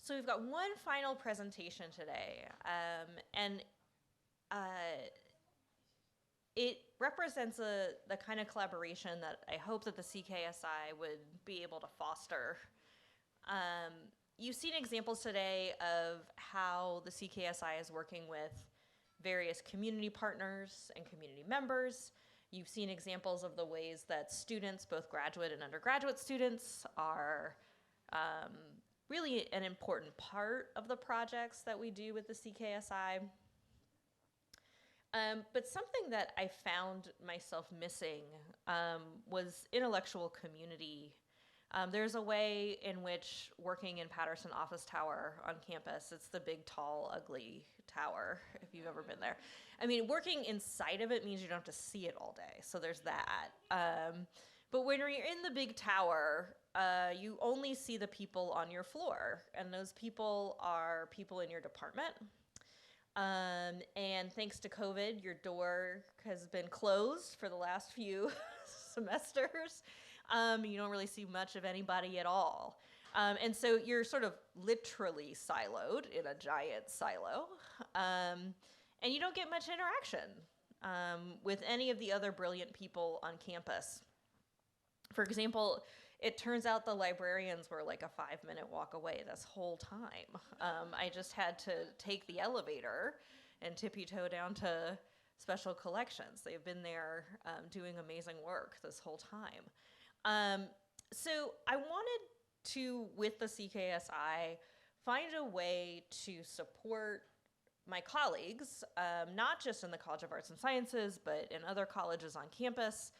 So we've got one final presentation today, and it represents the kind of collaboration that I hope that the CKSI would be able to foster. Um, you've seen examples today of how the CKSI is working with various community partners and community members. You've seen examples of the ways that students, both graduate and undergraduate students, are um, really an important part of the projects that we do with the CKSI. But something that I found myself missing was intellectual community. There's a way in which working in Patterson Office Tower on campus, it's the big, tall, ugly tower, if you've ever been there. I mean, working inside of it means you don't have to see it all day, so there's that. But when you're in the big tower, you only see the people on your floor, and those people are people in your department. And thanks to COVID, your door has been closed for the last few semesters. You don't really see much of anybody at all. And so you're sort of literally siloed in a giant silo. And you don't get much interaction with any of the other brilliant people on campus. For example, it turns out the librarians were like a 5-minute walk away this whole time. I just had to take the elevator and tippy toe down to special collections. They've been there doing amazing work this whole time. So I wanted to, with the CKSI, find a way to support my colleagues, not just in the College of Arts and Sciences, but in other colleges on campus,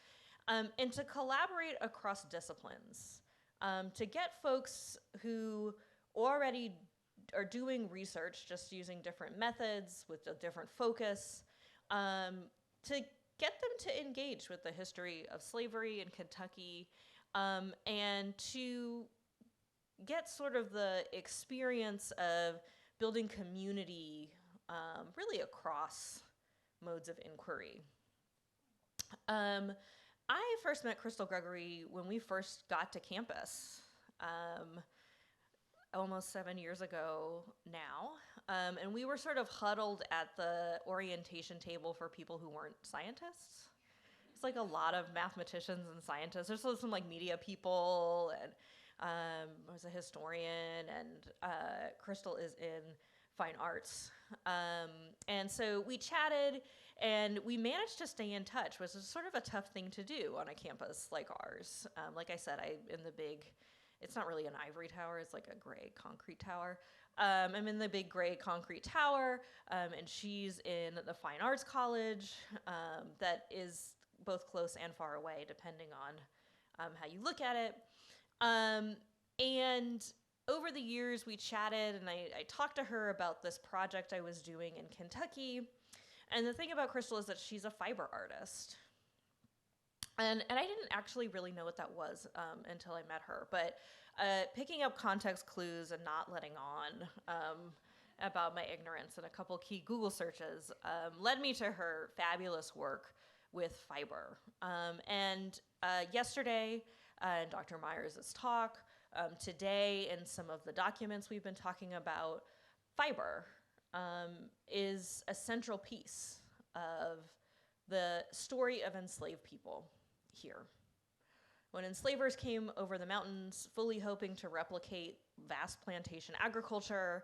and to collaborate across disciplines, to get folks who already are doing research, just using different methods with a different focus, to get them to engage with the history of slavery in Kentucky, and to get sort of the experience of building community really across modes of inquiry. I first met Crystal Gregory when we first got to campus, almost 7 years ago now. And we were sort of huddled at the orientation table for people who weren't scientists. It's like a lot of mathematicians and scientists. There's some like media people, and I was a historian, and Crystal is in fine arts. And so we chatted, and we managed to stay in touch, which is sort of a tough thing to do on a campus like ours. Like I said, it's not really an ivory tower, it's like a gray concrete tower. I'm in the big gray concrete tower, and she's in the fine arts college that is both close and far away, depending on how you look at it. And over the years, we chatted, and I talked to her about this project I was doing in Kentucky. And the thing about Crystal is that she's a fiber artist. And I didn't actually really know what that was until I met her. But picking up context clues and not letting on about my ignorance and a couple key Google searches led me to her fabulous work with fiber. And yesterday, in Dr. Myers' talk, today in some of the documents we've been talking about, fiber is a central piece of the story of enslaved people here. When enslavers came over the mountains, fully hoping to replicate vast plantation agriculture,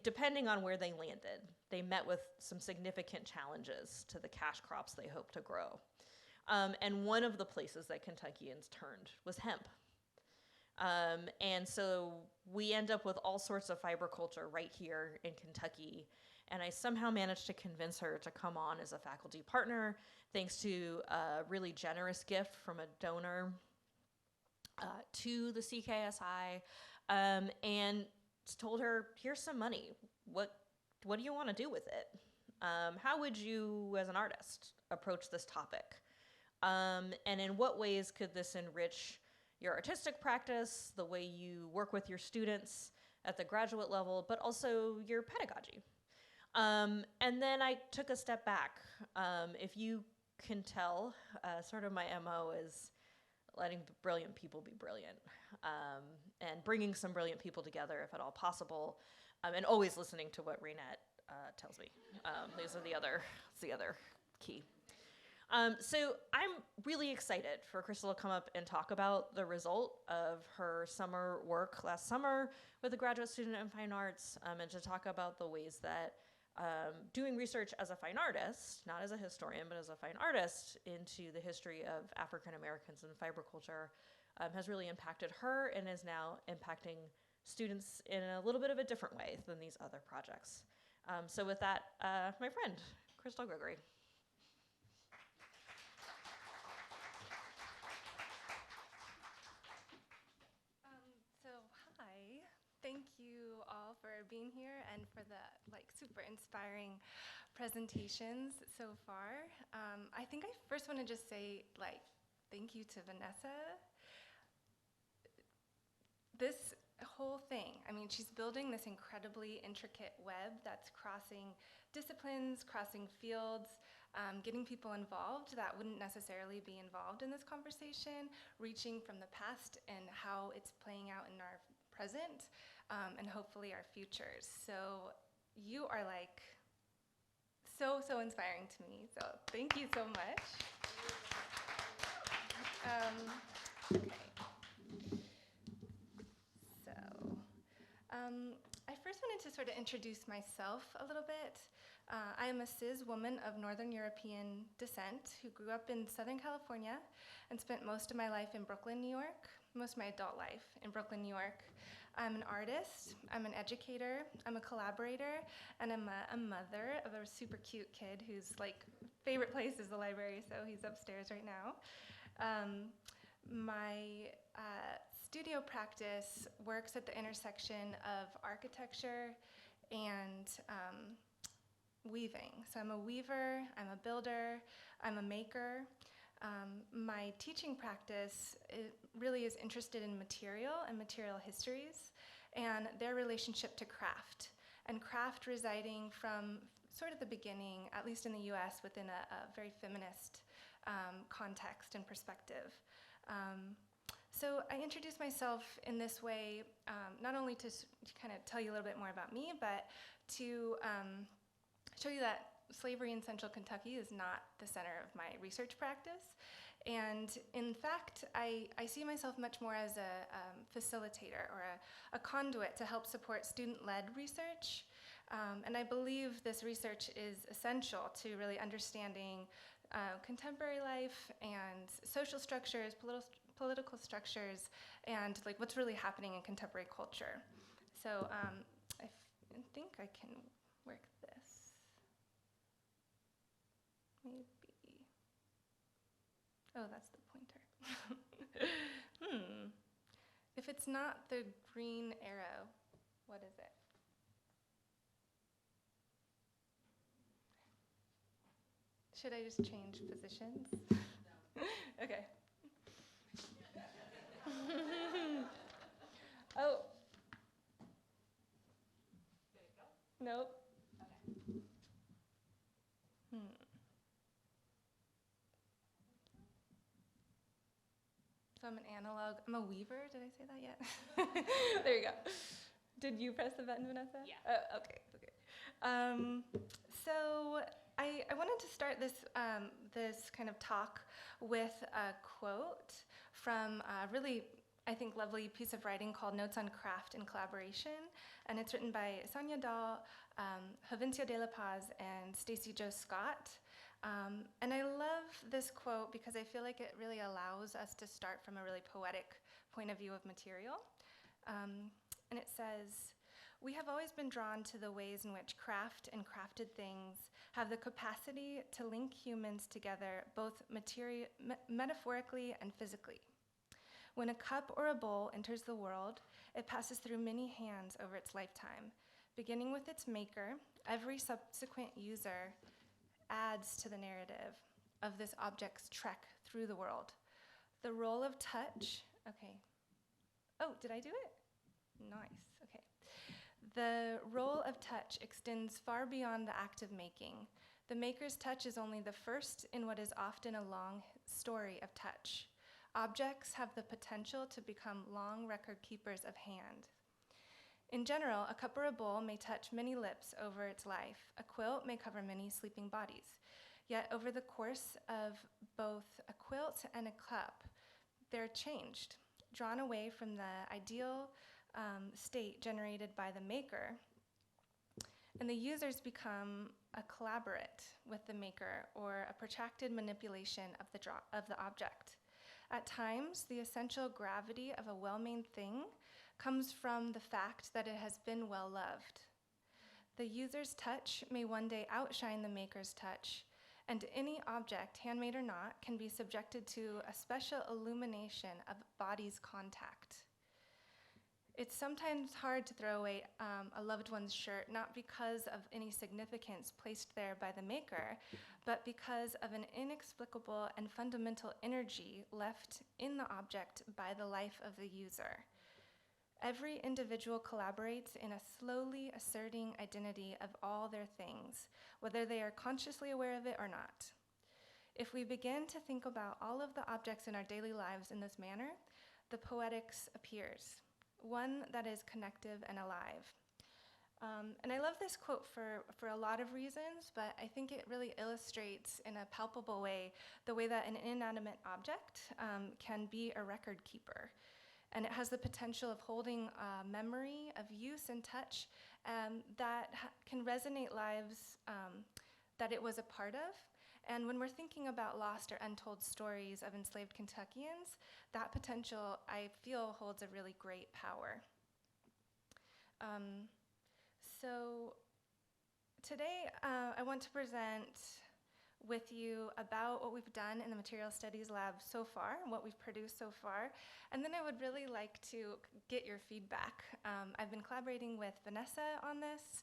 depending on where they landed, they met with some significant challenges to the cash crops they hoped to grow. And one of the places that Kentuckians turned was hemp. And so we end up with all sorts of fiber culture right here in Kentucky. And I somehow managed to convince her to come on as a faculty partner, thanks to a really generous gift from a donor to the CKSI, and told her, here's some money. What do you want to do with it? How would you, as an artist, approach this topic? And in what ways could this enrich your artistic practice, the way you work with your students at the graduate level, but also your pedagogy? And then I took a step back. If you can tell, sort of my MO is letting brilliant people be brilliant, and bringing some brilliant people together if at all possible, and always listening to what Raynette tells me. These are the other key. So I'm really excited for Crystal to come up and talk about the result of her summer work last summer with a graduate student in fine arts, and to talk about the ways that doing research as a fine artist, not as a historian, but as a fine artist into the history of African Americans and fiber culture has really impacted her and is now impacting students in a little bit of a different way than these other projects. So with that, my friend, Crystal Gregory. Hi. Thank you all for being here and for the super inspiring presentations so far. I think I first want to just say thank you to Vanessa. This whole thing, I mean, she's building this incredibly intricate web that's crossing disciplines, crossing fields, getting people involved that wouldn't necessarily be involved in this conversation, reaching from the past and how it's playing out in our present, and hopefully our futures. So you are so inspiring to me. So thank you so much. Okay. So I first wanted to sort of introduce myself a little bit. I am a cis woman of Northern European descent who grew up in Southern California and spent most of my life in Brooklyn, New York, most of my adult life in Brooklyn, New York. I'm an artist, I'm an educator, I'm a collaborator, and I'm a mother of a super cute kid whose favorite place is the library, so he's upstairs right now. My studio practice works at the intersection of architecture and weaving. So I'm a weaver, I'm a builder, I'm a maker. My teaching practice really is interested in material and material histories and their relationship to craft, and craft residing from sort of the beginning, at least in the US, within a very feminist context and perspective. So I introduce myself in this way, not only to kind of tell you a little bit more about me, but to show you that slavery in Central Kentucky is not the center of my research practice. And in fact, I see myself much more as a facilitator or a conduit to help support student-led research. And I believe this research is essential to really understanding contemporary life and social structures, political structures, and what's really happening in contemporary culture. So I think I can work this. Maybe. Oh, that's the pointer. If it's not the green arrow, what is it? Should I just change positions? No. Okay. Oh. Did it go? Nope. Okay. So I'm an analog. I'm a weaver. Did I say that yet? There you go. Did you press the button, Vanessa? Yeah. Okay. So I wanted to start this this kind of talk with a quote from a really, I think, lovely piece of writing called Notes on Craft and Collaboration, and it's written by Sonia Dahl, Jovencio de la Paz, and Stacey Jo Scott. And I love this quote because I feel like it really allows us to start from a really poetic point of view of material. And it says, "We have always been drawn to the ways in which craft and crafted things have the capacity to link humans together both metaphorically and physically. When a cup or a bowl enters the world, it passes through many hands over its lifetime. Beginning with its maker, every subsequent user adds to the narrative of this object's trek through the world. The role of touch," okay. Oh, did I do it? Nice, okay. "The role of touch extends far beyond the act of making. The maker's touch is only the first in what is often a long story of touch. Objects have the potential to become long record keepers of hand. In general, a cup or a bowl may touch many lips over its life. A quilt may cover many sleeping bodies. Yet over the course of both a quilt and a cup, they're changed, drawn away from the ideal state generated by the maker, and the users become a collaborate with the maker or a protracted manipulation of the object. At times, the essential gravity of a well-made thing comes from the fact that it has been well loved. The user's touch may one day outshine the maker's touch, and any object, handmade or not, can be subjected to a special illumination of body's contact. It's sometimes hard to throw away a loved one's shirt, not because of any significance placed there by the maker, but because of an inexplicable and fundamental energy left in the object by the life of the user. Every individual collaborates in a slowly asserting identity of all their things, whether they are consciously aware of it or not. If we begin to think about all of the objects in our daily lives in this manner, the poetics appears, one that is connective and alive. And I love this quote for a lot of reasons, but I think it really illustrates in a palpable way the way that an inanimate object can be a record keeper. And it has the potential of holding a memory of use and touch that can resonate lives that it was a part of. And when we're thinking about lost or untold stories of enslaved Kentuckians, that potential, I feel, holds a really great power. So today, I want to present with you about what we've done in the Material Studies Lab so far, what we've produced so far, and then I would really like to get your feedback. I've been collaborating with Vanessa on this,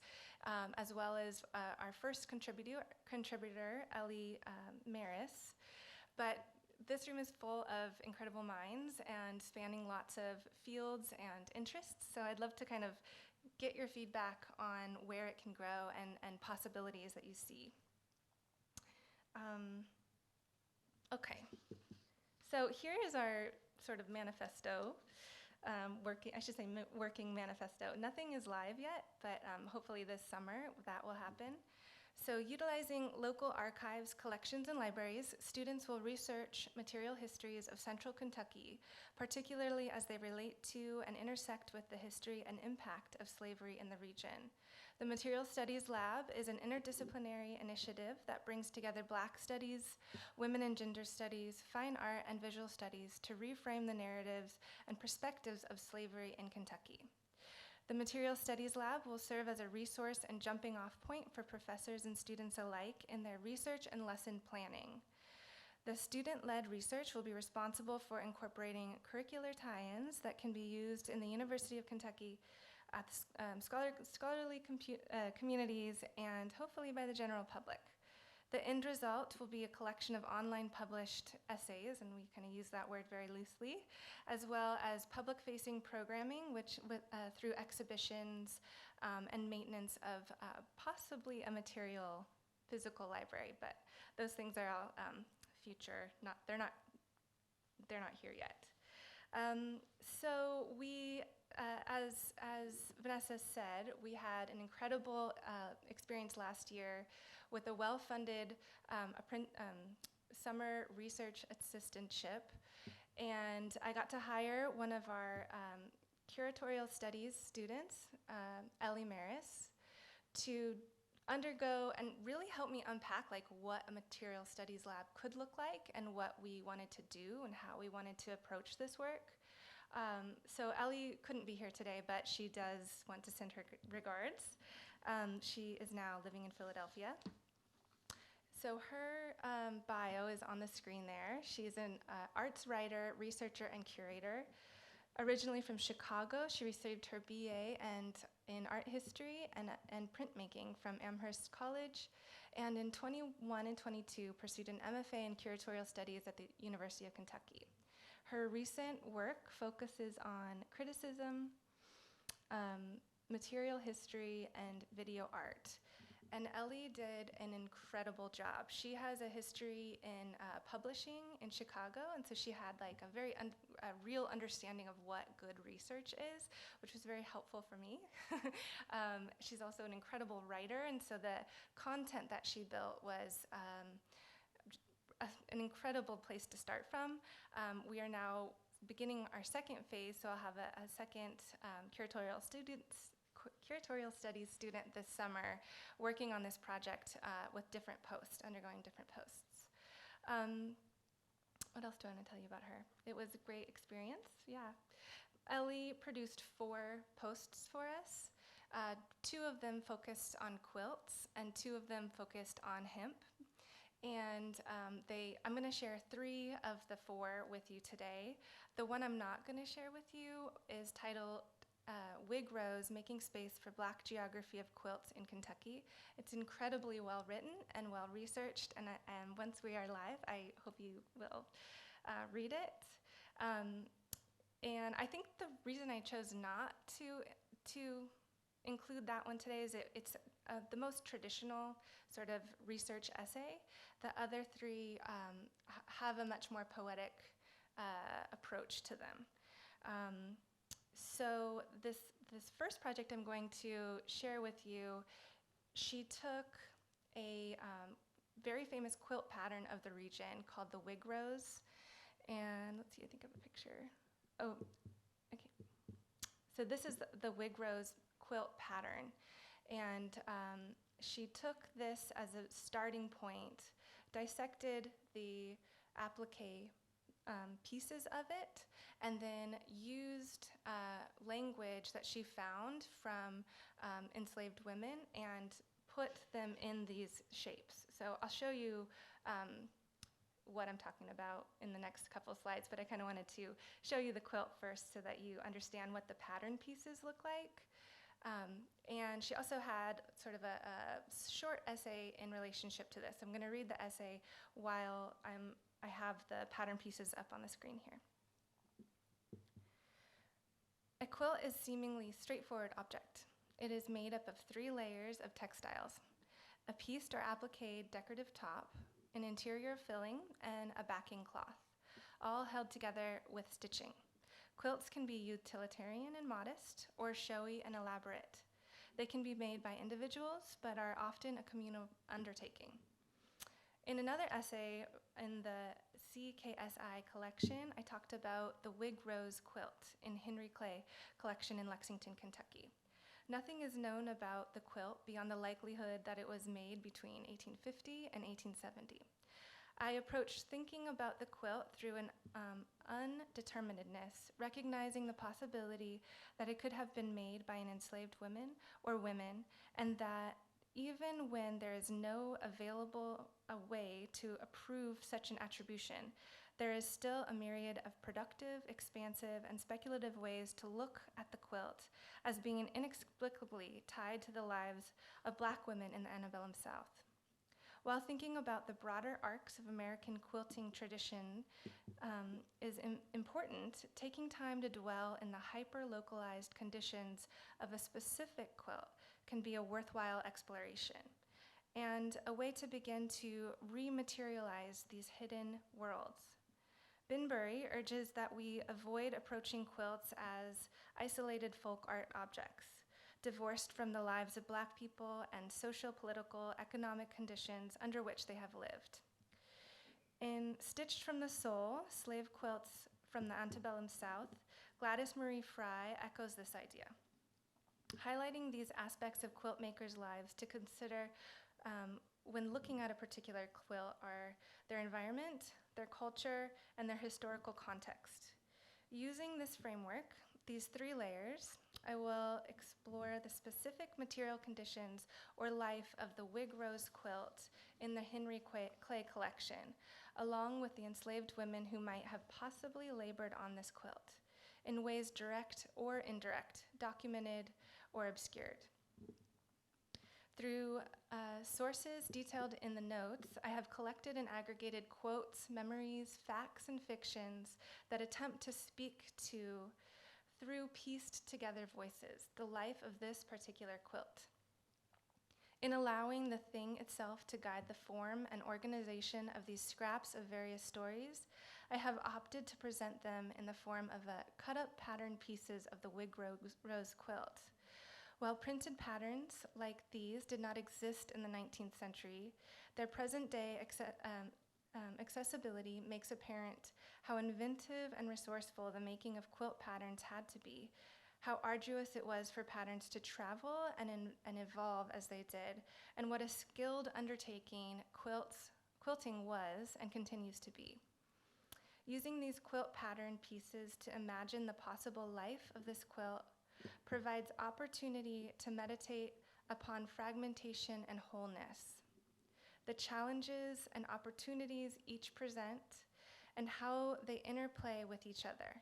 as well as our first contributor, Ellie Maris, but this room is full of incredible minds and spanning lots of fields and interests, so I'd love to kind of get your feedback on where it can grow and possibilities that you see. Okay, so here is our sort of manifesto, working manifesto. Nothing is live yet, but hopefully this summer that will happen. So utilizing local archives, collections, and libraries, students will research material histories of Central Kentucky, particularly as they relate to and intersect with the history and impact of slavery in the region. The Material Studies Lab is an interdisciplinary initiative that brings together Black studies, women and gender studies, fine art, and visual studies to reframe the narratives and perspectives of slavery in Kentucky. The Material Studies Lab will serve as a resource and jumping off point for professors and students alike in their research and lesson planning. The student-led research will be responsible for incorporating curricular tie-ins that can be used in the University of Kentucky at scholarly communities and hopefully by the general public. The end result will be a collection of online published essays, and we kind of use that word very loosely, as well as public-facing programming, which through exhibitions and maintenance of possibly a material physical library, but those things are all future. They're not here yet. So we, as Vanessa said, we had an incredible experience last year with a well-funded summer research assistantship, and I got to hire one of our curatorial studies students, Ellie Maris, to undergo and really help me unpack like what a material studies lab could look like and what we wanted to do and how we wanted to approach this work. So Ellie couldn't be here today, but she does want to send her regards. She is now living in Philadelphia. So her bio is on the screen there. She's an arts writer, researcher, and curator. Originally from Chicago, she received her BA in art history and printmaking from Amherst College, and in 21 and 22 pursued an MFA in curatorial studies at the University of Kentucky. Her recent work focuses on criticism, material history, and video art. And Ellie did an incredible job. She has a history in publishing in Chicago, and so she had like a a real understanding of what good research is, which was very helpful for me. She's also an incredible writer, and so the content that she built was an incredible place to start from. We are now beginning our second phase, so I'll have a second curatorial studies student this summer working on this project with different posts, undergoing different posts. What else do I want to tell you about her? It was a great experience, yeah. Ellie produced 4 posts for us. 2 of them focused on quilts, and 2 of them focused on hemp. And I'm going to share 3 of the 4 with you today. The one I'm not going to share with you is titled Wig Rose, Making Space for Black Geography of Quilts in Kentucky. It's incredibly well written and well researched, and once we are live, I hope you will read it. And I think the reason I chose not to include that one today is it's the most traditional sort of research essay. The other 3 have a much more poetic approach to them. So this first project I'm going to share with you, she took a very famous quilt pattern of the region called the Wig Rose. And let's see, I think I have a picture. Oh, okay. So this is the Wig Rose quilt pattern. And she took this as a starting point, dissected the applique pieces of it, and then used language that she found from enslaved women and put them in these shapes. So I'll show you what I'm talking about in the next couple of slides, but I kind of wanted to show you the quilt first so that you understand what the pattern pieces look like. And she also had sort of a short essay in relationship to this. I'm going to read the essay while I have the pattern pieces up on the screen here. A quilt is a seemingly straightforward object. It is made up of 3 layers of textiles: a pieced or appliqued decorative top, an interior filling, and a backing cloth, all held together with stitching. Quilts can be utilitarian and modest, or showy and elaborate. They can be made by individuals, but are often a communal undertaking. In another essay in the CKSI collection, I talked about the Wig Rose quilt in Henry Clay collection in Lexington, Kentucky. Nothing is known about the quilt beyond the likelihood that it was made between 1850 and 1870. I approached thinking about the quilt through an undeterminedness, recognizing the possibility that it could have been made by an enslaved woman or women, and that even when there is no available way to approve such an attribution, there is still a myriad of productive, expansive, and speculative ways to look at the quilt as being inexplicably tied to the lives of Black women in the antebellum South. While thinking about the broader arcs of American quilting tradition is important, taking time to dwell in the hyper-localized conditions of a specific quilt can be a worthwhile exploration, and a way to begin to rematerialize these hidden worlds. Binbury urges that we avoid approaching quilts as isolated folk art objects, divorced from the lives of Black people and social, political, economic conditions under which they have lived. In Stitched from the Soul, Slave Quilts from the Antebellum South, Gladys Marie Fry echoes this idea, highlighting these aspects of quilt makers' lives to consider when looking at a particular quilt are their environment, their culture, and their historical context. Using this framework, these 3 layers, I will explore the specific material conditions or life of the Wig Rose quilt in the Henry Clay collection, along with the enslaved women who might have possibly labored on this quilt, in ways direct or indirect, documented or obscured. Through sources detailed in the notes, I have collected and aggregated quotes, memories, facts, and fictions that attempt to speak to, through pieced together voices, the life of this particular quilt. In allowing the thing itself to guide the form and organization of these scraps of various stories, I have opted to present them in the form of cut-up pattern pieces of the wig rose quilt. While printed patterns like these did not exist in the 19th century, their present-day accessibility makes apparent how inventive and resourceful the making of quilt patterns had to be, how arduous it was for patterns to travel and evolve as they did, and what a skilled undertaking quilting was and continues to be. Using these quilt pattern pieces to imagine the possible life of this quilt provides opportunity to meditate upon fragmentation and wholeness, the challenges and opportunities each present, and how they interplay with each other.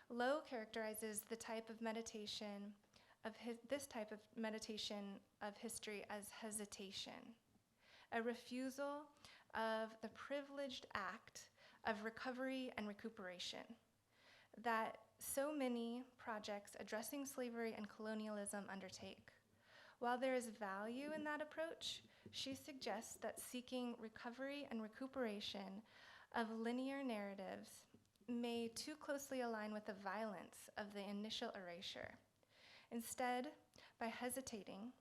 Lowe characterizes the type of meditation this type of meditation of history as hesitation, a refusal of the privileged act of recovery and recuperation that so many projects addressing slavery and colonialism undertake. While there is value in that approach, she suggests that seeking recovery and recuperation of linear narratives may too closely align with the violence of the initial erasure. Instead, by hesitating,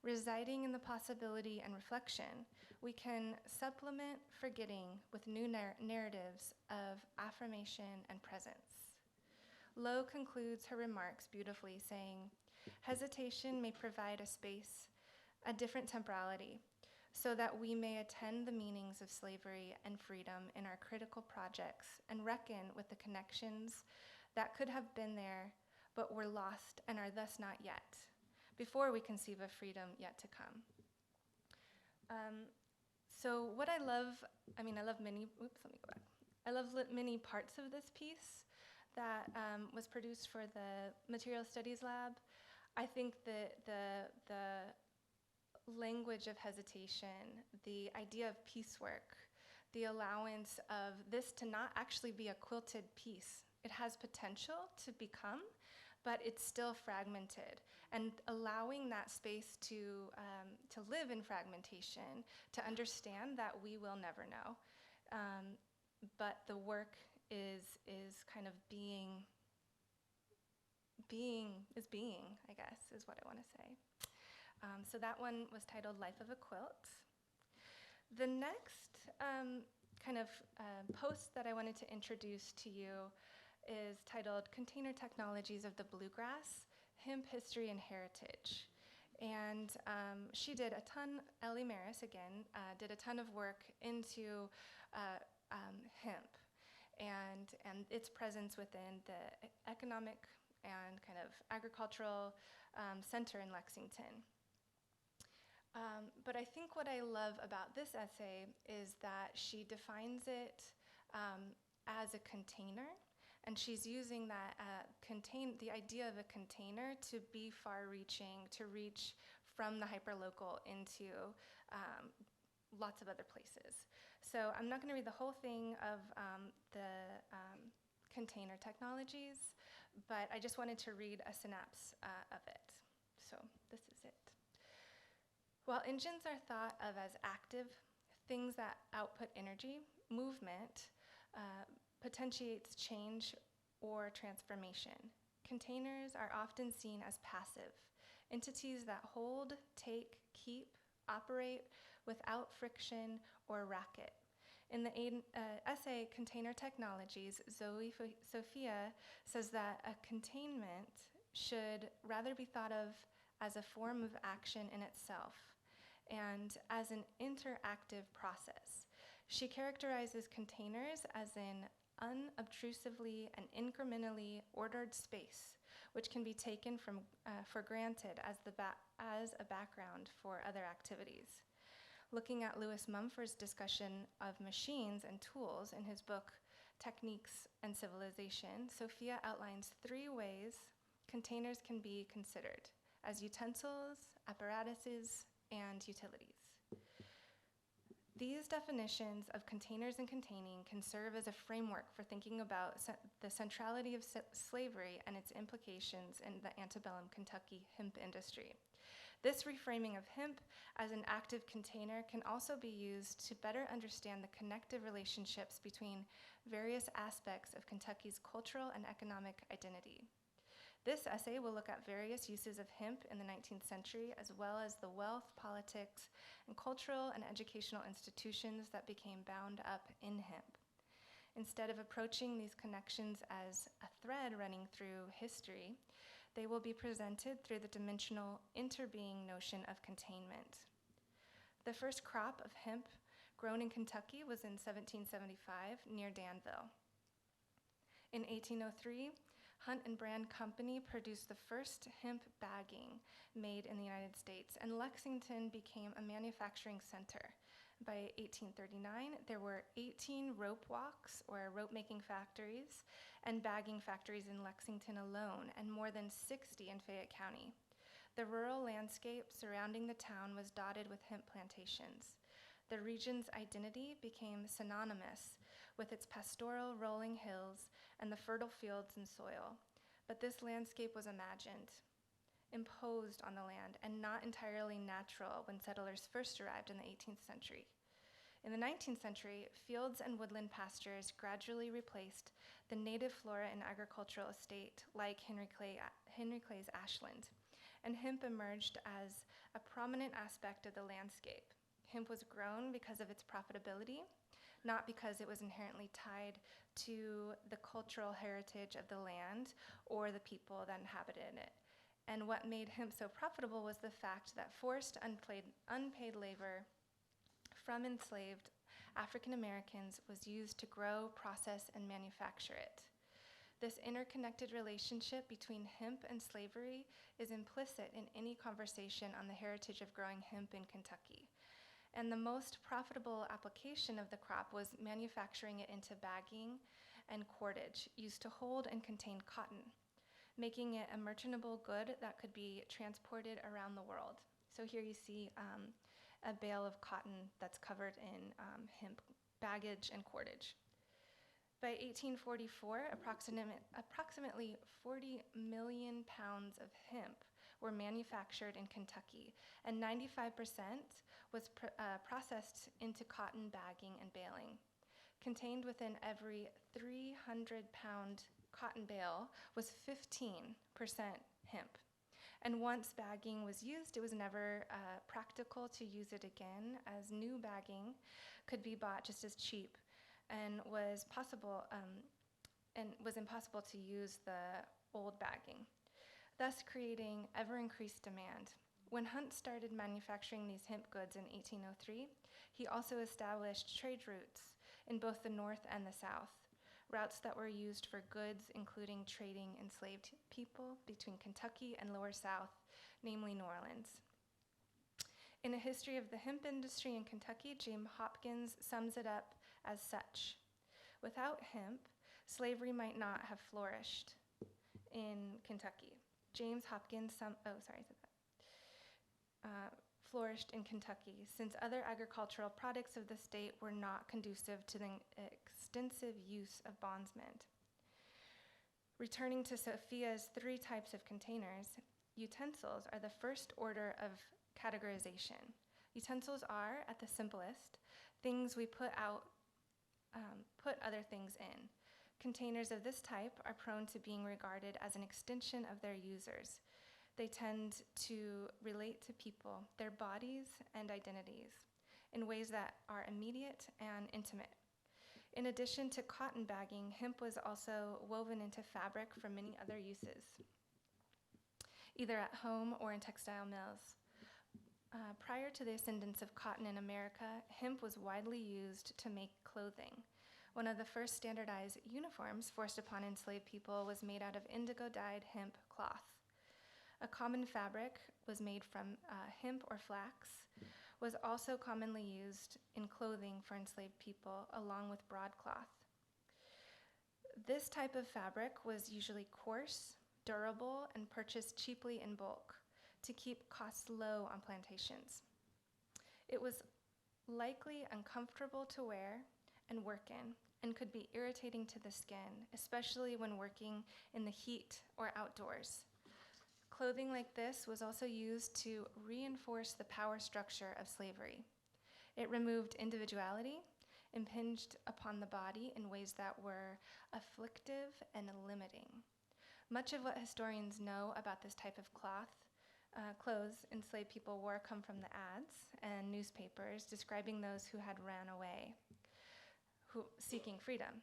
residing in the possibility and reflection, we can supplement forgetting with new narratives of affirmation and presence. Lowe concludes her remarks beautifully, saying, "Hesitation may provide a space, a different temporality, so that we may attend the meanings of slavery and freedom in our critical projects and reckon with the connections that could have been there but were lost and are thus not yet, before we conceive of freedom yet to come." So what I love many parts of this piece that was produced for the Material Studies Lab. I think that the language of hesitation, the idea of piecework, the allowance of this to not actually be a quilted piece. It has potential to become, but it's still fragmented. And allowing that space to live in fragmentation, to understand that we will never know. But the work is kind of being, I guess, is what I want to say. So that one was titled Life of a Quilt. The next post that I wanted to introduce to you is titled Container Technologies of the Bluegrass, Hemp History and Heritage. And she did a ton, Ellie Maris again, did a ton of work into hemp and its presence within the economic and kind of agricultural center in Lexington. But I think what I love about this essay is that she defines it as a container, and she's using that the idea of a container to be far-reaching, to reach from the hyperlocal into lots of other places. So I'm not going to read the whole thing of the container technologies, but I just wanted to read a synapse of it. So this is it. While engines are thought of as active, things that output energy, movement potentiates change or transformation. Containers are often seen as passive, entities that hold, take, keep, operate without friction or racket. In the essay Container Technologies, Sophia says that a containment should rather be thought of as a form of action in itself and as an interactive process. She characterizes containers as an unobtrusively and incrementally ordered space, which can be taken for granted as a background for other activities. Looking at Lewis Mumford's discussion of machines and tools in his book Techniques and Civilization, Sophia outlines 3 ways containers can be considered: as utensils, apparatuses, and utilities. These definitions of containers and containing can serve as a framework for thinking about the centrality of slavery and its implications in the antebellum Kentucky hemp industry. This reframing of hemp as an active container can also be used to better understand the connective relationships between various aspects of Kentucky's cultural and economic identity. This essay will look at various uses of hemp in the 19th century, as well as the wealth, politics, and cultural and educational institutions that became bound up in hemp. Instead of approaching these connections as a thread running through history, they will be presented through the dimensional interbeing notion of containment. The first crop of hemp grown in Kentucky was in 1775 near Danville. In 1803, Hunt and Brand Company produced the first hemp bagging made in the United States, and Lexington became a manufacturing center. By 1839, there were 18 rope walks, or rope-making factories, and bagging factories in Lexington alone, and more than 60 in Fayette County. The rural landscape surrounding the town was dotted with hemp plantations. The region's identity became synonymous with its pastoral rolling hills and the fertile fields and soil. But this landscape was imagined, imposed on the land, and not entirely natural when settlers first arrived in the 18th century. In the 19th century, fields and woodland pastures gradually replaced the native flora and agricultural estate like Henry Clay's ashland, and hemp emerged as a prominent aspect of the landscape. Hemp was grown because of its profitability, not because it was inherently tied to the cultural heritage of the land or the people that inhabited it. And what made hemp so profitable was the fact that forced unpaid labor from enslaved African Americans was used to grow, process, and manufacture it. This interconnected relationship between hemp and slavery is implicit in any conversation on the heritage of growing hemp in Kentucky. And the most profitable application of the crop was manufacturing it into bagging and cordage, used to hold and contain cotton, making it a merchantable good that could be transported around the world. So here you see a bale of cotton that's covered in hemp baggage and cordage. By 1844, approximately 40 million pounds of hemp were manufactured in Kentucky, and 95% was processed into cotton bagging and baling. Contained within every 300-pound cotton bale was 15% hemp. And once bagging was used, it was never practical to use it again, as new bagging could be bought just as cheap and was impossible to use the old bagging, thus creating ever-increased demand. When Hunt started manufacturing these hemp goods in 1803, he also established trade routes in both the North and the South, routes that were used for goods including trading enslaved people between Kentucky and Lower South, namely New Orleans. In A History of the Hemp Industry in Kentucky, James Hopkins sums it up as such: without hemp, slavery might not have flourished in Kentucky. James Hopkins flourished in Kentucky, since other agricultural products of the state were not conducive to the extensive use of bondsmen. Returning to Sophia's 3 types of containers, utensils are the first order of categorization. Utensils are, at the simplest, things we put other things in. Containers of this type are prone to being regarded as an extension of their users. They tend to relate to people, their bodies, and identities in ways that are immediate and intimate. In addition to cotton bagging, hemp was also woven into fabric for many other uses, either at home or in textile mills. Prior to the ascendance of cotton in America, hemp was widely used to make clothing. One of the first standardized uniforms forced upon enslaved people was made out of indigo-dyed hemp cloth. A common fabric was made from hemp or flax, was also commonly used in clothing for enslaved people, along with broadcloth. This type of fabric was usually coarse, durable, and purchased cheaply in bulk to keep costs low on plantations. It was likely uncomfortable to wear and work in, and could be irritating to the skin, especially when working in the heat or outdoors. Clothing like this was also used to reinforce the power structure of slavery. It removed individuality, impinged upon the body in ways that were afflictive and limiting. Much of what historians know about this type of clothes enslaved people wore come from the ads and newspapers describing those who had ran away, seeking freedom.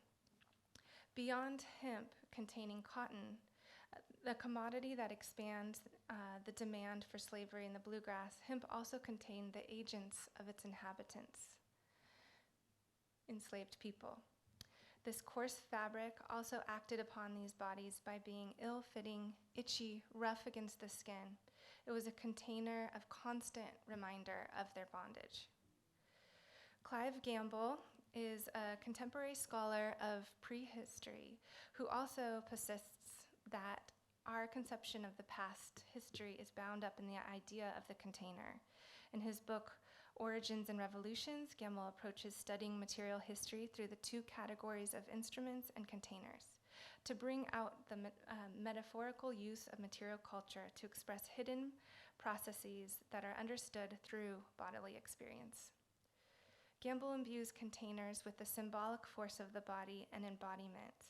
Beyond hemp containing cotton, the commodity that expands the demand for slavery in the bluegrass, hemp also contained the agents of its inhabitants, enslaved people. This coarse fabric also acted upon these bodies by being ill-fitting, itchy, rough against the skin. It was a container of constant reminder of their bondage. Clive Gamble is a contemporary scholar of prehistory who also persists that our conception of the past history is bound up in the idea of the container. In his book, Origins and Revolutions, Gamble approaches studying material history through the two categories of instruments and containers, to bring out the metaphorical use of material culture to express hidden processes that are understood through bodily experience. Gamble imbues containers with the symbolic force of the body and embodiment.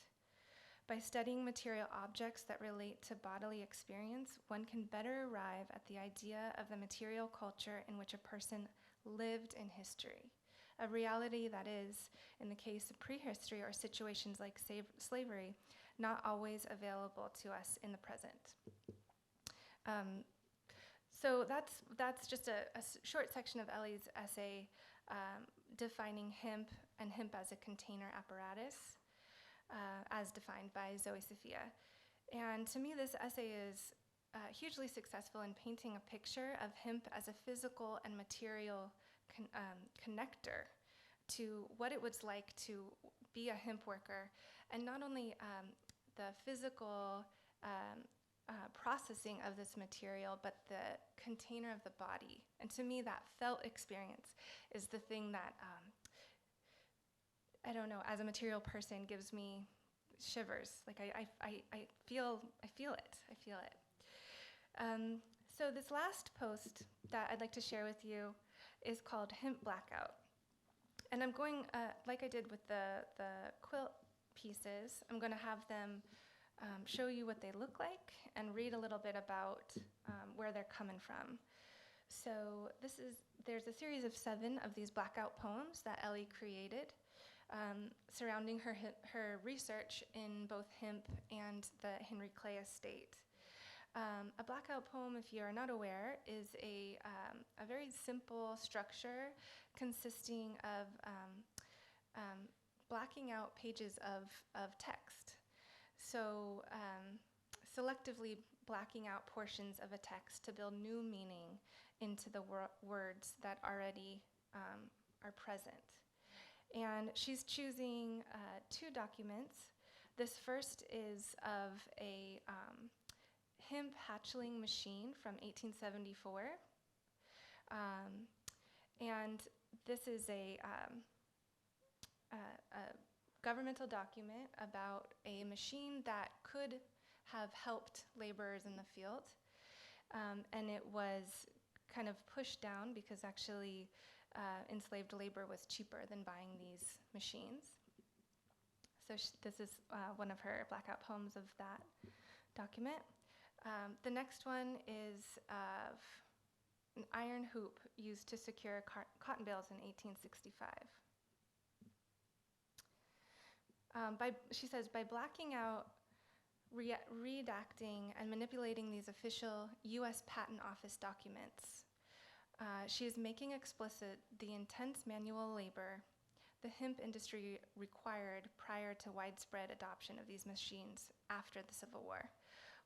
By studying material objects that relate to bodily experience, one can better arrive at the idea of the material culture in which a person lived in history, a reality that is, in the case of prehistory or situations like slavery, not always available to us in the present. So that's just a short section of Ellie's essay defining hemp and hemp as a container apparatus, as defined by Zoe Sophia. And to me, this essay is hugely successful in painting a picture of hemp as a physical and material connector to what it was like to be a hemp worker, and not only the physical processing of this material, but the container of the body. And to me, that felt experience is the thing that, I don't know, as a material person gives me shivers. Like I feel it. So this last post that I'd like to share with you is called Hemp Blackout. And I'm going, like I did with the quilt pieces, I'm going to have them show you what they look like and read a little bit about where they're coming from. So there's a series of 7 of these blackout poems that Ellie created surrounding her research in both hemp and the Henry Clay estate. A blackout poem, if you are not aware, is a very simple structure consisting of blacking out pages of text. So selectively blacking out portions of a text to build new meaning into the words that already are present. And she's choosing 2 documents. This first is of a hemp hatchling machine from 1874. And this is a governmental document about a machine that could have helped laborers in the field. And it was kind of pushed down because actually enslaved labor was cheaper than buying these machines. So this is one of her blackout poems of that document. The next one is of an iron hoop used to secure cotton bales in 1865. She says, by blacking out, redacting, and manipulating these official U.S. Patent Office documents, she is making explicit the intense manual labor the hemp industry required prior to widespread adoption of these machines after the Civil War,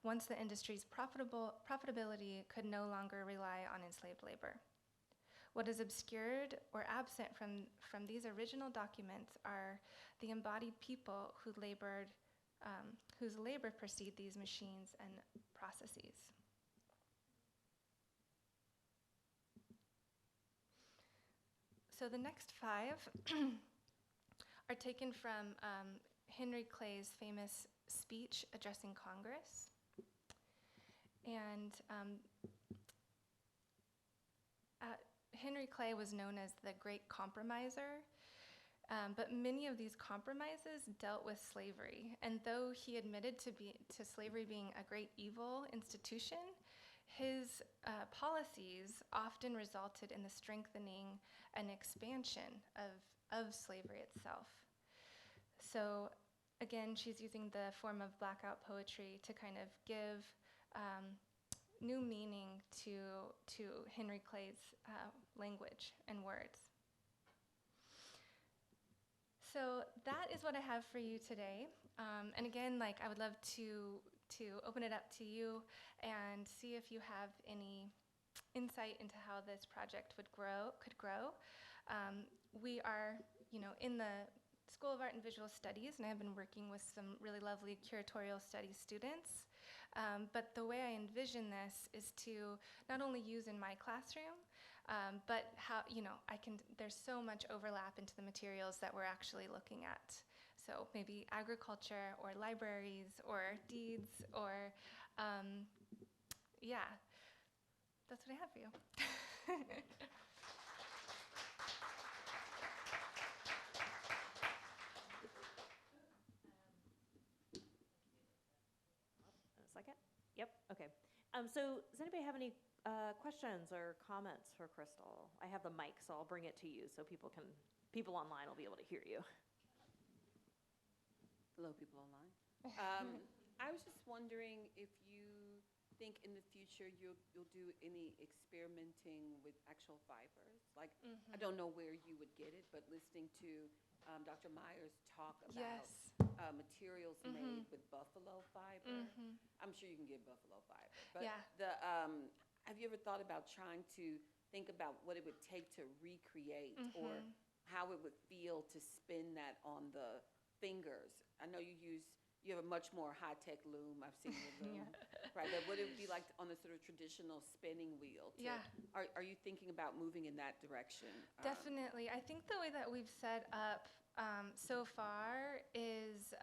once the industry's profitability could no longer rely on enslaved labor. What is obscured or absent from these original documents are the embodied people who labored, whose labor preceded these machines and processes. So the next 5 are taken from Henry Clay's famous speech addressing Congress. And Henry Clay was known as the Great Compromiser, but many of these compromises dealt with slavery. And though he admitted to slavery being a great evil institution, his policies often resulted in the strengthening and expansion of slavery itself. So again, she's using the form of blackout poetry to kind of give new meaning to Henry Clay's language and words. So that is what I have for you today. And again, like, I would love to open it up to you and see if you have any insight into how this project could grow. We are, in the School of Art and Visual Studies, and I've been working with some really lovely curatorial studies students. But the way I envision this is to not only use in my classroom, but how, there's so much overlap into the materials that we're actually looking at. So maybe agriculture or libraries or deeds or, yeah, that's what I have for you. A second? Yep, okay. So does anybody have any questions or comments for Crystal? I have the mic, so I'll bring it to you so people online will be able to hear you. Hello, people online. I was just wondering if you think in the future you'll do any experimenting with actual fibers. Like, I don't know where you would get it, but listening to Dr. Myers talk about Yes. Materials made with buffalo fiber. I'm sure you can get buffalo fiber, but Yeah. have you ever thought about trying to think about what it would take to recreate or how it would feel to spin that on the fingers? I know you have a much more high-tech loom. I've seen your loom, right? But what it would be like on the sort of traditional spinning wheel? Yeah. Are you thinking about moving in that direction? Definitely. I think the way that we've set up so far is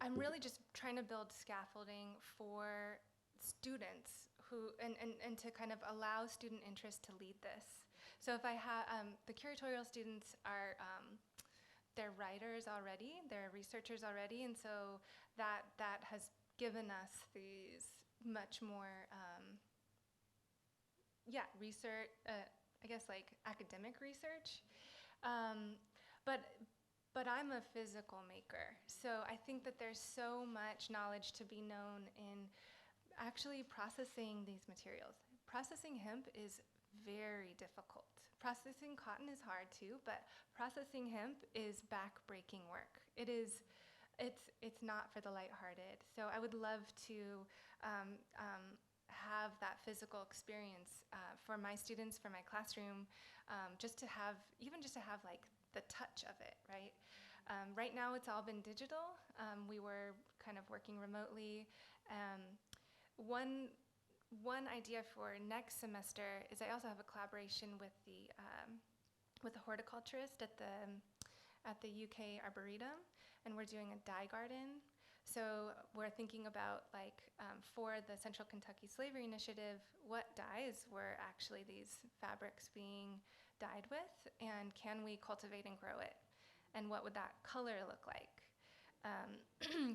I'm really just trying to build scaffolding for students and to kind of allow student interest to lead this. So if I have, the curatorial students are, they're writers already, they're researchers already, and so that has given us these much more, research, I guess like academic research. But I'm a physical maker, so I think that there's so much knowledge to be known in actually processing these materials. Processing hemp is very difficult. Processing cotton is hard too, but processing hemp is back-breaking work. It's not for the lighthearted. So I would love to have that physical experience for my students, for my classroom, just to have like the touch of it, right? Right now it's all been digital. We were kind of working remotely. One idea for next semester is I also have a collaboration with the horticulturist at the UK Arboretum, and we're doing a dye garden. So we're thinking about, like, for the Central Kentucky Slavery Initiative, what dyes were actually these fabrics being dyed with, and can we cultivate and grow it, and what would that color look like?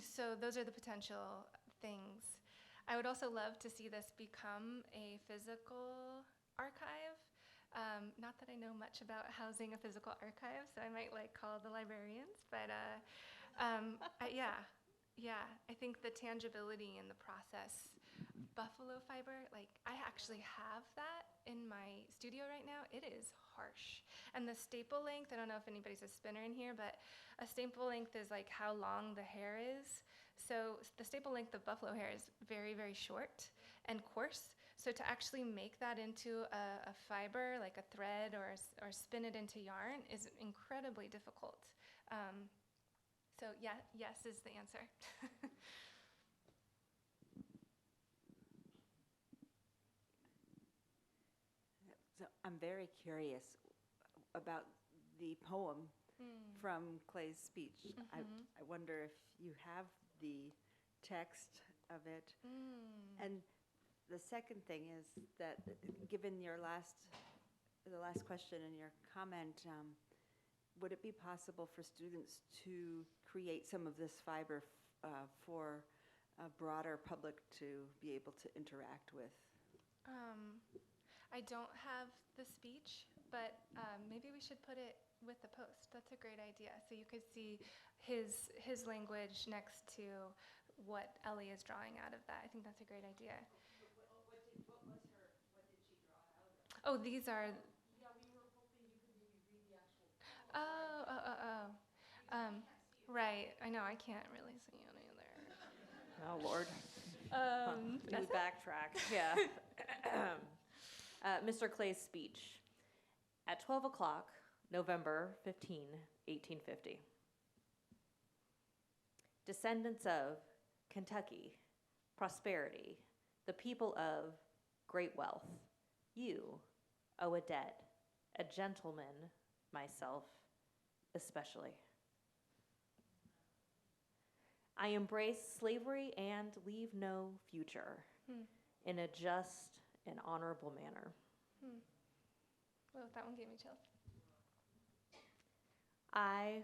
So those are the potential things. I would also love to see this become a physical archive. Not that I know much about housing a physical archive, so I might call the librarians, but yeah, I think the tangibility in the process, buffalo fiber, I actually have that in my studio right now. It is harsh. And the staple length, I don't know if anybody's a spinner in here, but a staple length is like how long the hair is. So the staple length of buffalo hair is very, very short and coarse. So to actually make that into a fiber, like a thread, or spin it into yarn is incredibly difficult. So yeah, yes is the answer. So I'm very curious about the poem from Clay's speech. I wonder if you have the text of it. And the second thing is that, given the last question and your comment, would it be possible for students to create some of this fiber for a broader public to be able to interact with? I don't have the speech, but maybe we should put it with the post. That's a great idea. So you could see his language next to what Ellie is drawing out of that. I think that's a great idea. What did she draw out of? Oh, these are. Yeah, we were hoping you could maybe read the actual. Right. I know. I can't really see it either. Oh, Lord. We Vanessa? backtrack. Yeah. Mr. Clay's speech at 12 o'clock, November 15, 1850. Descendants of Kentucky, prosperity, the people of great wealth, you owe a debt, a gentleman, myself especially. I embrace slavery and leave no future in a just and honorable manner. Well, that one gave me chills. I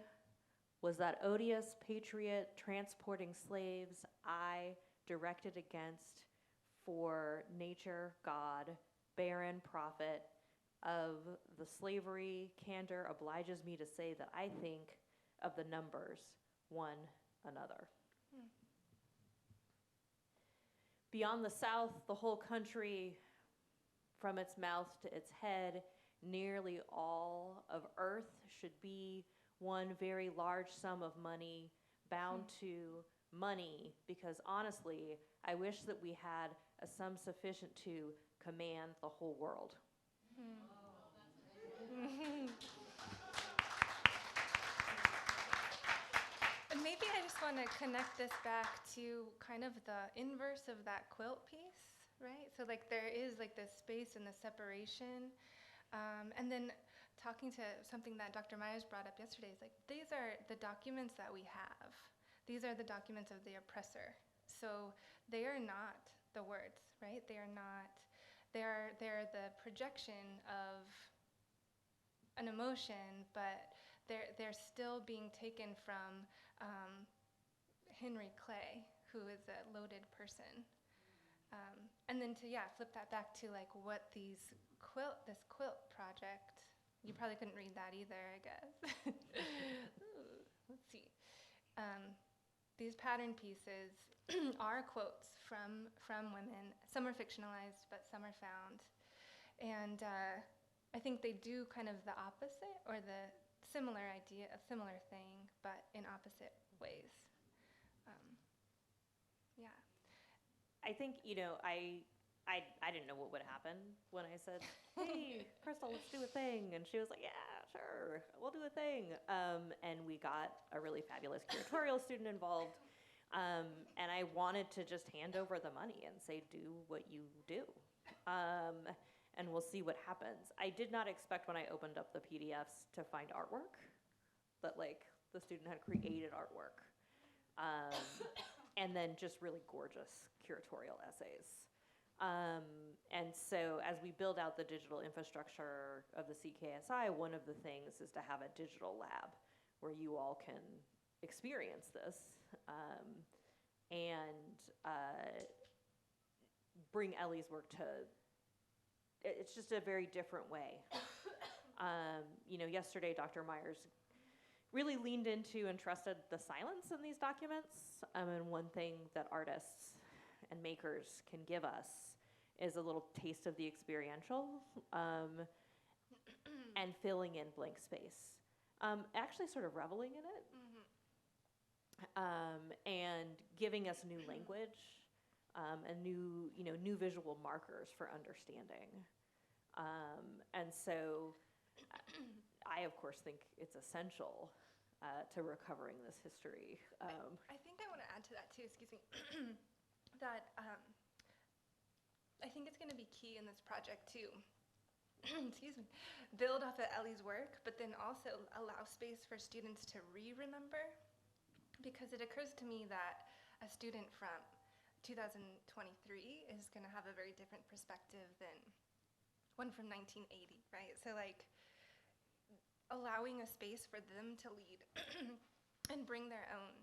was that odious patriot transporting slaves I directed against for nature, God, barren prophet of the slavery. Candor obliges me to say that I think of the numbers one another. Beyond the South, the whole country, from its mouth to its head, nearly all of earth should be one very large sum of money bound to money, because honestly, I wish that we had a sum sufficient to command the whole world. And maybe I just want to connect this back to kind of the inverse of that quilt piece, right? So like there is like this space and the separation. And then talking to something that Dr. Myers brought up yesterday is like, these are the documents that we have. These are the documents of the oppressor. So they are not the words, right? They are not, they're the projection of an emotion, but they're still being taken from Henry Clay, who is a loaded person. And then to flip that back to like what this quilt project, you probably couldn't read that either, I guess. Let's see. These pattern pieces are quotes from women. Some are fictionalized, but some are found. And I think they do kind of the opposite, or the similar idea, a similar thing, but in opposite ways. Yeah. I think, I didn't know what would happen when I said, hey, Crystal, let's do a thing. And she was like, yeah, sure, we'll do a thing. And we got a really fabulous curatorial student involved. And I wanted to just hand over the money and say, do what you do. And we'll see what happens. I did not expect when I opened up the PDFs to find artwork, that like the student had created artwork. And then just really gorgeous curatorial essays. And so as we build out the digital infrastructure of the CKSI, one of the things is to have a digital lab where you all can experience this and bring Ellie's work to, it's just a very different way. Yesterday Dr. Myers really leaned into and trusted the silence in these documents. And one thing that artists and makers can give us is a little taste of the experiential and filling in blank space. Actually sort of reveling in it and giving us new language and new visual markers for understanding. And so I, of course, think it's essential to recovering this history. I think I want to add to that too, excuse me, that I think it's going to be key in this project to, excuse me, build off of Ellie's work, but then also allow space for students to re-remember, because it occurs to me that a student from 2023 is going to have a very different perspective than one from 1980, right? So like allowing a space for them to lead and bring their own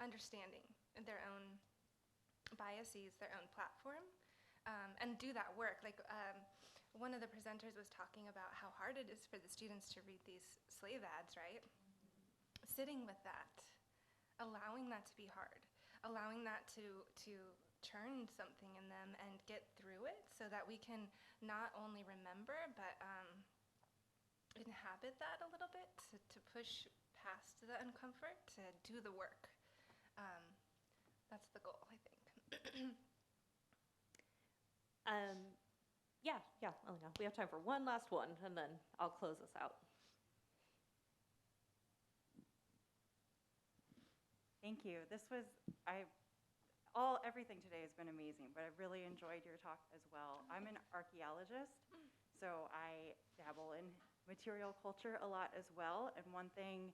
understanding and their own biases, their own platform, and do that work. Like one of the presenters was talking about how hard it is for the students to read these slave ads, right? Sitting with that, allowing that to be hard, allowing that to churn something in them and get through it so that we can not only remember but inhabit that a little bit, to push past the uncomfort, to do the work. That's the goal, I think. Yeah, Elena, we have time for one last one, and then I'll close us out. Thank you. Everything today has been amazing, but I really enjoyed your talk as well. I'm an archaeologist, so I dabble in material culture a lot as well. And one thing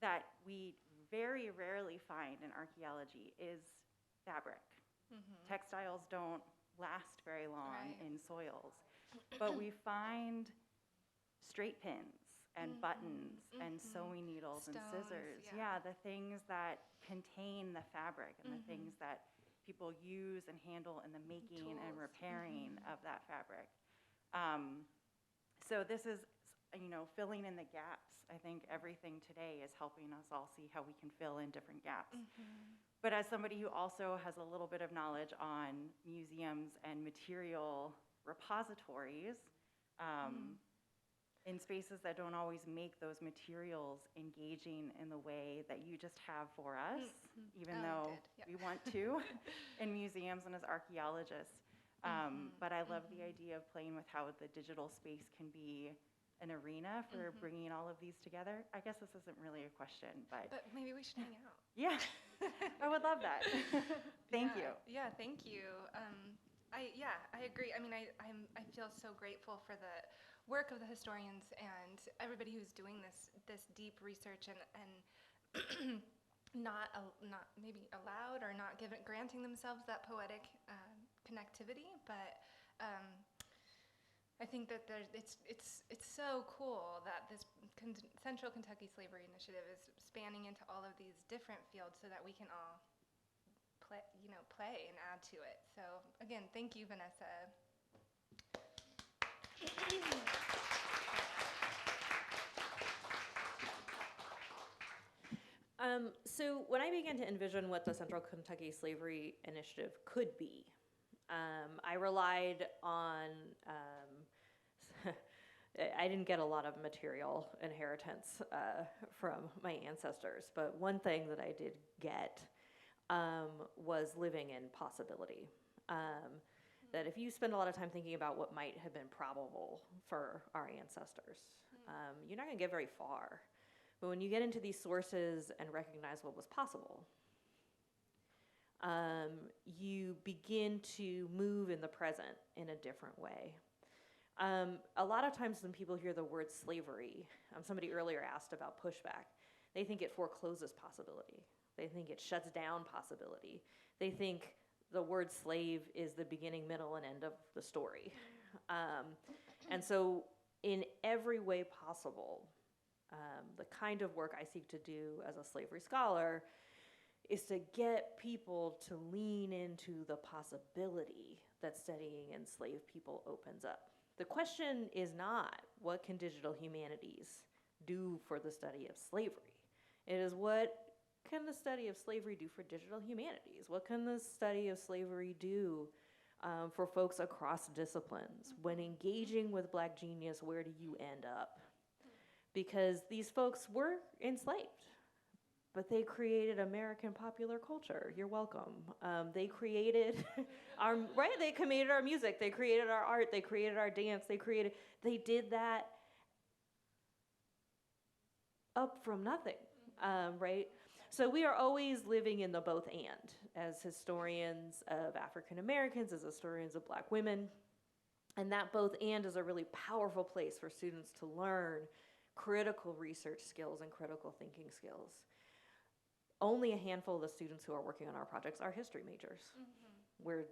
that we very rarely find in archaeology is fabric. Textiles don't last very long in soils, but we find straight pins and buttons and sewing needles and scissors. Yeah, the things that contain the fabric and the things that people use and handle in the making and repairing of that fabric. So this is, filling in the gaps. I think everything today is helping us all see how we can fill in different gaps. But as somebody who also has a little bit of knowledge on museums and material repositories, in spaces that don't always make those materials engaging in the way that you just have for us, even though we want to in museums and as archaeologists. But I love the idea of playing with how the digital space can be an arena for bringing all of these together. I guess this isn't really a question, but maybe we should hang out. Yeah, I would love that. Thank you. Yeah, thank you. I agree. I mean, I feel so grateful for the work of the historians and everybody who's doing this deep research and not maybe allowed or not granting themselves that poetic connectivity, but I think that it's so cool that this Central Kentucky Slavery Initiative is spanning into all of these different fields so that we can all play and add to it. So again, thank you, Vanessa. So when I began to envision what the Central Kentucky Slavery Initiative could be, I relied on, I didn't get a lot of material inheritance from my ancestors, but one thing that I did get was living in possibility. That if you spend a lot of time thinking about what might have been probable for our ancestors, you're not going to get very far. But when you get into these sources and recognize what was possible, you begin to move in the present in a different way. A lot of times when people hear the word slavery, somebody earlier asked about pushback, they think it forecloses possibility. They think it shuts down possibility. They think the word slave is the beginning, middle, and end of the story. And so in every way possible, the kind of work I seek to do as a slavery scholar is to get people to lean into the possibility that studying enslaved people opens up. The question is not, what can digital humanities do for the study of slavery? It is, what can the study of slavery do for digital humanities? What can the study of slavery do for folks across disciplines? When engaging with Black genius, where do you end up? Because these folks were enslaved, but they created American popular culture. You're welcome. They created they created our music, they created our art, they created our dance, they did that up from nothing, right? So we are always living in the both and, as historians of African Americans, as historians of Black women. And that both and is a really powerful place for students to learn critical research skills and critical thinking skills. only a handful of the students who are working on our projects are history majors. We're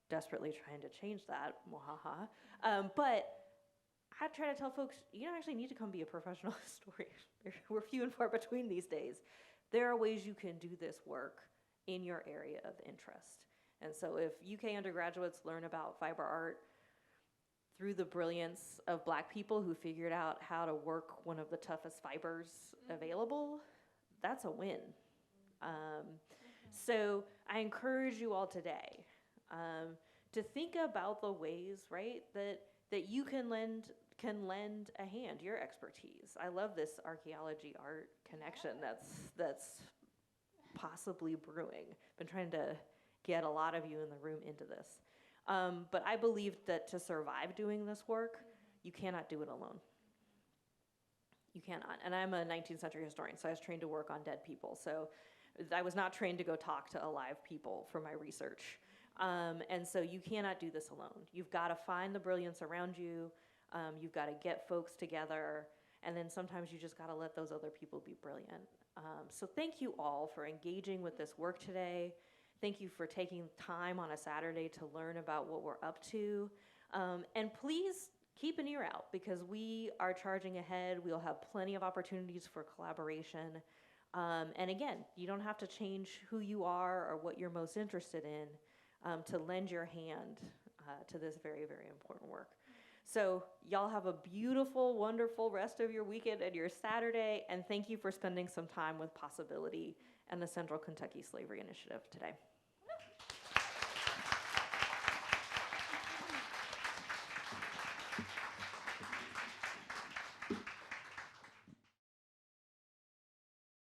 desperately trying to change that, mwahaha. But I try to tell folks, you don't actually need to come be a professional historian. We're few and far between these days. There are ways you can do this work in your area of interest. And so if UK undergraduates learn about fiber art through the brilliance of Black people who figured out how to work one of the toughest fibers available, that's a win. So I encourage you all today to think about the ways, right, that you can lend a hand, your expertise. I love this archaeology art connection that's possibly brewing. Been trying to get a lot of you in the room into this. But I believe that to survive doing this work, you cannot do it alone. You cannot. And I'm a 19th century historian, so I was trained to work on dead people. So I was not trained to go talk to alive people for my research. And so you cannot do this alone. You've got to find the brilliance around you. You've got to get folks together. And then sometimes you just got to let those other people be brilliant. So thank you all for engaging with this work today. Thank you for taking time on a Saturday to learn about what we're up to. And please keep an ear out because we are charging ahead. We'll have plenty of opportunities for collaboration. And again, you don't have to change who you are or what you're most interested in to lend your hand to this very, very important work. So y'all have a beautiful, wonderful rest of your weekend and your Saturday, and thank you for spending some time with Possibility and the Central Kentucky Slavery Initiative today.